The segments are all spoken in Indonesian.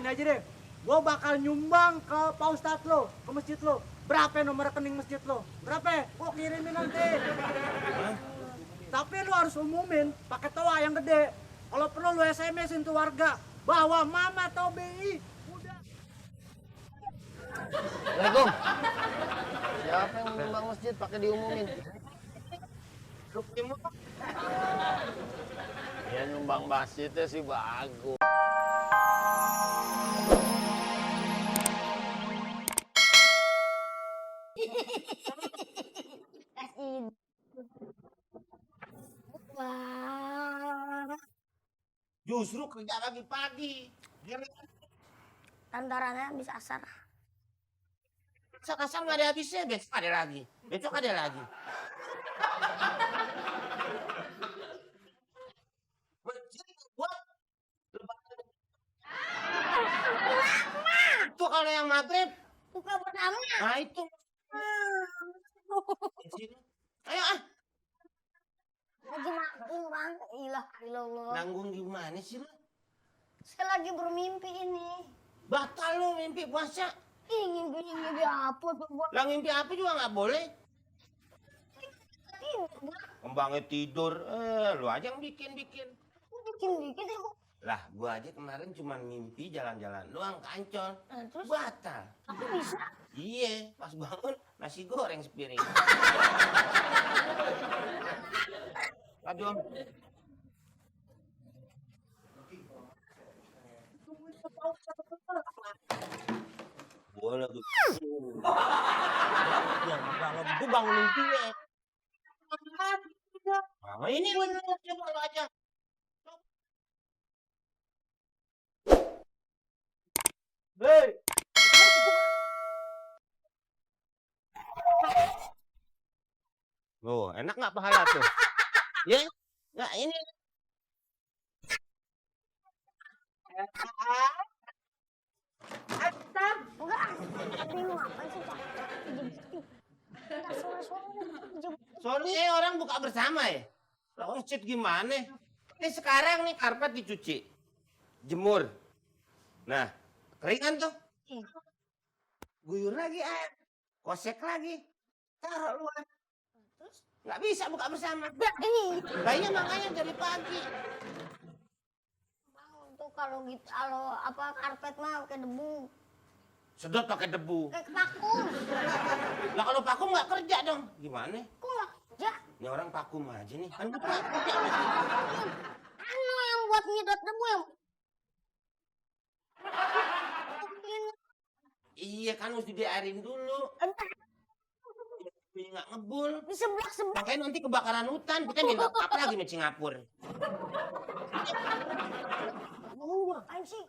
aja deh. Gue bakal nyumbang ke Pak Ustadz lo, ke masjid lo. Berapa nomor rekening masjid lo? Berapa? Gue kirimin nanti. Tapi lo harus umumin pakai toa yang gede. Kalau perlu lo SMS-in tuh warga bahwa Mama atau BI udah. Assalamualaikum. Siapa yang nyumbang masjid pakai diumumin? Ya nyumbang masjidnya sih bagus. Kasih. Wah, Justru kerja pagi-pagi. Biar tantarannya bisa asar. kasar nggak ada habisnya, besok ada lagi. Besok ada lagi. Buat itu kalau yang maghrib, Buka pertama. nah itu. Di sini. Ayo ah, Lagi nanggung bang. Ilah, ilah. nanggung gimana sih lu? Saya lagi bermimpi ini. Batal lu mimpi puasa. Ingin mimpi apa tuh buat Lah mimpi apa juga nggak boleh. ini bang. Kembangnya tidur, lu aja yang bikin-bikin. Bikin ya bu. Lah, gua aja kemarin cuma mimpi jalan-jalan doang ke Ancol. Nah, terus Batal. aku bisa. Iya, pas bangun nasi goreng sepiring. Aduh. Boleh tuh. Kalau gue bangunin dia. Nah, ini bener coba lu aja. Hei. Oh, enak nggak pahala tuh? Ya, nggak ini. Enggak. Tadi lu ngapain sih cak? Entar suara-suara. Soalnya orang buka bersama ya. Lah cit gimana? Ini sekarang nih karpet dicuci, jemur. Nah, keringan tuh. Guyur lagi air, kosek lagi, taruh luar. Terus? Nggak bisa buka bersama. Ini. Kayaknya makanya dari pagi. Bang, tuh kalau gitu, kalau apa karpet mah pakai debu. Sedot pakai debu. Kayak vakum. Lah kalau vakum nggak kerja dong. Gimana? Kok nggak kerja? Ini orang vakum aja nih. Kan nggak kerja. Anu yang buat nyedot debu yang Iya kan mesti diairin dulu. entar Biar nggak ngebul. di sebelah Makanya nanti kebakaran hutan. Kita minta apa lagi sama Singapura. bangun ngapain sih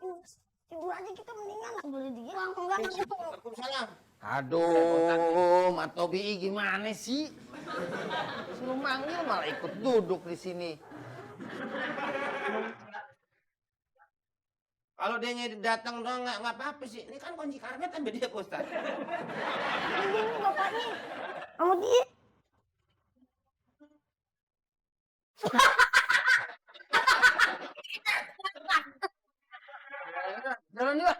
tidur aja kita mendingan nggak boleh dia enggak Waalaikumsalam. Aduh, Matobi gimana sih? Suruh manggil malah ikut duduk di sini. Kalau dia datang doang nggak apa-apa sih. Ini kan kunci karpet kan beda Pak Ustaz. ini bapaknya sama dia Jalan juga.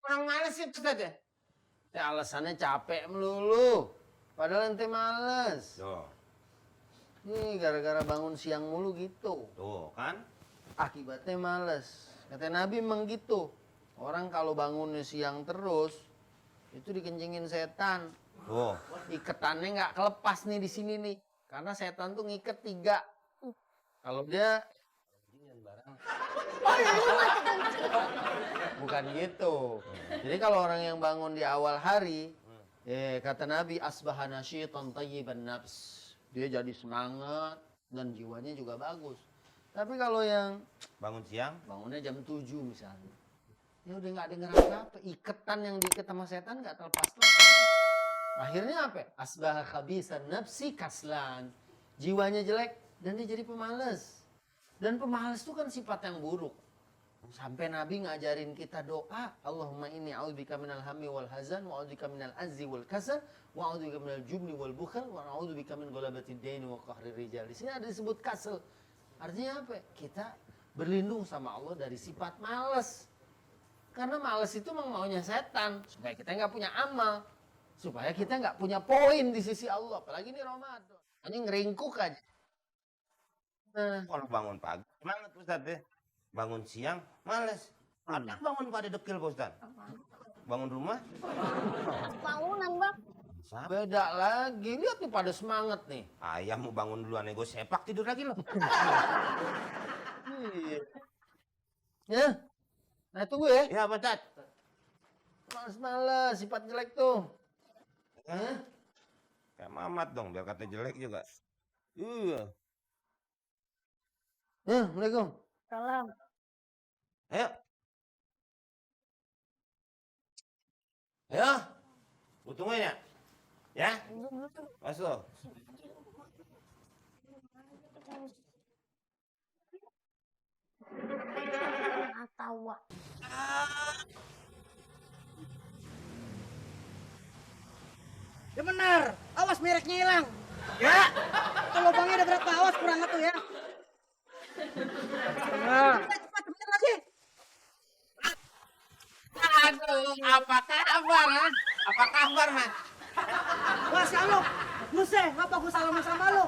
Orang males sih Ustaz ya. Ya alasannya capek melulu. Padahal ente males. Tuh, Nih gara-gara bangun siang mulu gitu. tuh kan. Akibatnya males. Kata Nabi emang gitu. Orang kalau bangunnya siang terus, itu dikencingin setan. Tuh. Iketannya nggak kelepas nih di sini nih. Karena setan tuh ngiket 3. Kalau dia bukan gitu. Jadi kalau orang yang bangun di awal hari, kata Nabi asbahana syaitan tayyiban nafs. Dia jadi semangat dan jiwanya juga bagus. Tapi kalau yang Bangun siang. bangunnya jam 7 misalnya, ya udah nggak denger apa-apa. Iketan yang diikat sama setan nggak terlepas-lepas. Akhirnya apa? Asbah khabisan nafsi kaslan. Jiwanya jelek dan dia jadi pemalas. Dan pemalas itu kan sifat yang buruk. Sampai Nabi ngajarin kita doa, Allahumma inni a'udzubika minal hammi wal hazan wa a'udzubika minal azzi wal kasal wa a'udzubika minal jubni wal bukhal wa a'udzubika min ghalabatid daini wa qahrir rijal. Di sini ada disebut kasal. Artinya apa? Kita berlindung sama Allah dari sifat males. Karena males itu memang maunya setan, supaya kita nggak punya amal, supaya kita nggak punya poin di sisi Allah. Apalagi ini Ramadan, hanya ngeringkuk aja. Nah, Kalau bangun pagi, semangat Ustaz ya. Bangun siang, males. Ada bangun pada dekil Pak Ustaz. Bangun rumah, Bangunan, Bang. beda lagi. Lihat nih pada semangat nih. ayam mau bangun duluan nego sepak tidur lagi loh. Ya, nah tunggu ya. Ya Pak Ustaz. Males-males, sifat jelek tuh. Hah? Kayak Mamat dong, biar kata jelek juga. Iya. Assalamualaikum. Salam. Ayo. Ayo. Gue tungguin ya. Ya? Masuk. Atawa. Ya benar, awas mereknya hilang. Ya, itu lubangnya ada berapa? Awas kurang tuh ya. Nah, cepat bener lagi. Aduh, apa kabar, Mas? Apa kabar, Mas? Wah, si Alok, lu ngapa gua salaman sama lu?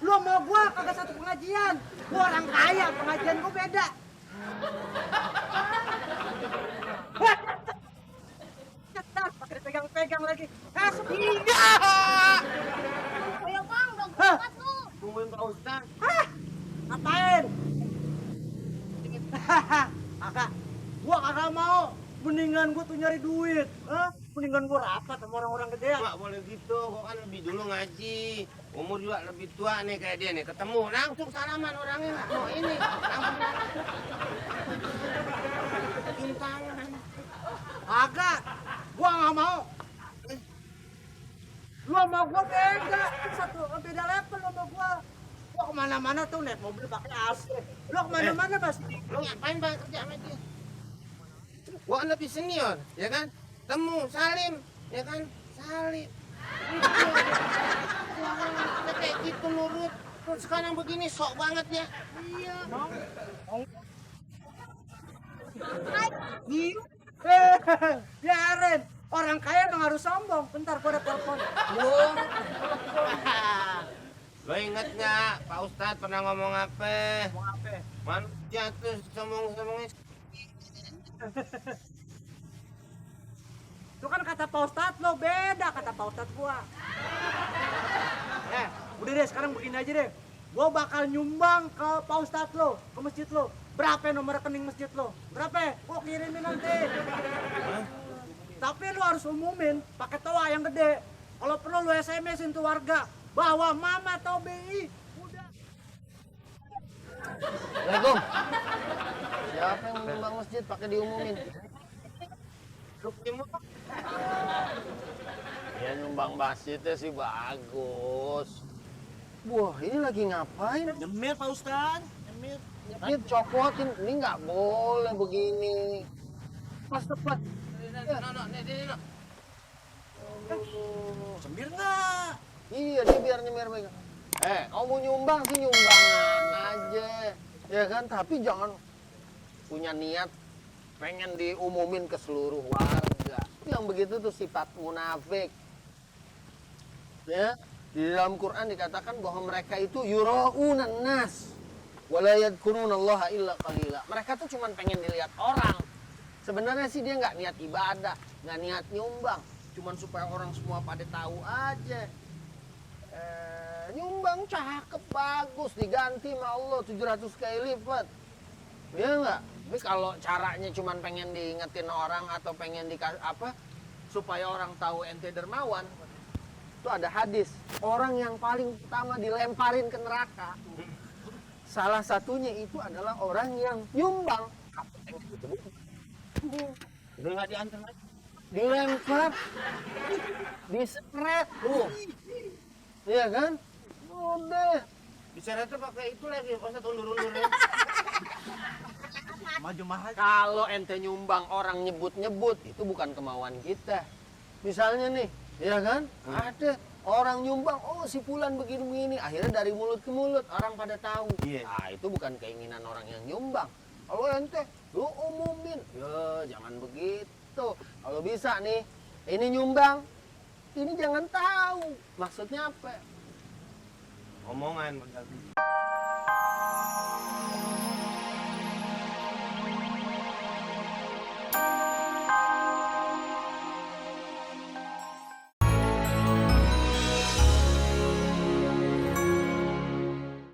Lu sama gua kagak satu pengajian. Gua orang kaya, pengajian gua beda. Wah, cetar, pakai dipegang-pegang lagi. Iya. Oh ya, Bang, udah Hah? kuat lu. Tungguin Pak Ustaz. Hah? Ngapain? Kakak, gua kagak mau. Mendingan gua tuh nyari duit. Mendingan gua rapat sama orang-orang gede. Nggak boleh gitu, kok kan lebih dulu ngaji. Umur juga lebih tua nih kayak dia nih. Ketemu, langsung salaman orangnya. Nggak mau ini. Langsung. Cium tangan. Kagak, gua nggak mau. Lu sama gua beda, beda level lu sama gua. Gua kemana-mana tuh naik mobil pakai AC. Lu kemana-mana pasti. Lo ngapain Bang kerja sama dia? Gua kan lebih senior, ya kan? Temu, salim, ya kan? Salim. Kita kayak gitu nurut. Terus sekarang begini sok banget ya. Iya. Biarin. Orang kaya emang harus sombong. Bentar gua ada telepon. Lo inget nggak Pak Ustadz pernah ngomong apa? Mau apa? Manusia tuh sombong-sombongnya. Itu kan kata Pak Ustadz lo beda kata Pak Ustadz gua. Udah deh sekarang begini aja deh. Gua bakal nyumbang ke Pak Ustadz lo, ke masjid lo. Berapa nomor rekening masjid lo? Berapa? Gua kirimin nanti. Tapi lo harus umumin pakai toa yang gede. Kalau perlu lo SMS-in tuh warga bahwa Mama atau BI udah. Assalamualaikum. Siapa yang nyumbang masjid pakai diumumin? Lu punya Ya nyumbang masjidnya sih bagus. Wah, ini lagi ngapain? Nyemir Pak Ustadz. Nyemir. Ini copotin, ini nggak boleh begini. Pas tepat. Nyemir nggak? Iya, dia biar nyemir megang. Kamu mau nyumbang sih nyumbangan aja. Ya kan, tapi jangan punya niat pengen diumumin ke seluruh warga. Yang begitu tuh sifat munafik. Ya, di dalam Quran dikatakan bahwa mereka itu yura'unan nas wala yadhkurunallaha illa qalila. Mereka tuh cuma pengen dilihat orang. Sebenarnya sih dia nggak niat ibadah, nggak niat nyumbang, cuman supaya orang semua pada tahu aja. Nyumbang cakep bagus, diganti sama Allah 700 kali lipat. Iya nggak? Tapi kalau caranya cuman pengen diingetin orang atau pengen supaya orang tahu ente dermawan, itu ada hadis. Orang yang paling pertama dilemparin ke neraka, salah satunya itu adalah orang yang nyumbang. udah nggak diantar lagi. Dilempar, diseret, iya kan? Udah. Bicara tuh pakai itu lagi, Pak Ustadz undur-undurnya. Maju mahal. Kalau ente nyumbang orang nyebut-nyebut, itu bukan kemauan kita. Misalnya nih, ya kan? Ada Orang nyumbang, oh si Fulan begini-begini. Akhirnya dari mulut ke mulut, orang pada tahu. Iya. Ah, itu bukan keinginan orang yang nyumbang. Kalau ente, lu umumin. Ya, jangan begitu. Kalau bisa nih, ini nyumbang, ini jangan tahu. Maksudnya apa? Omongan.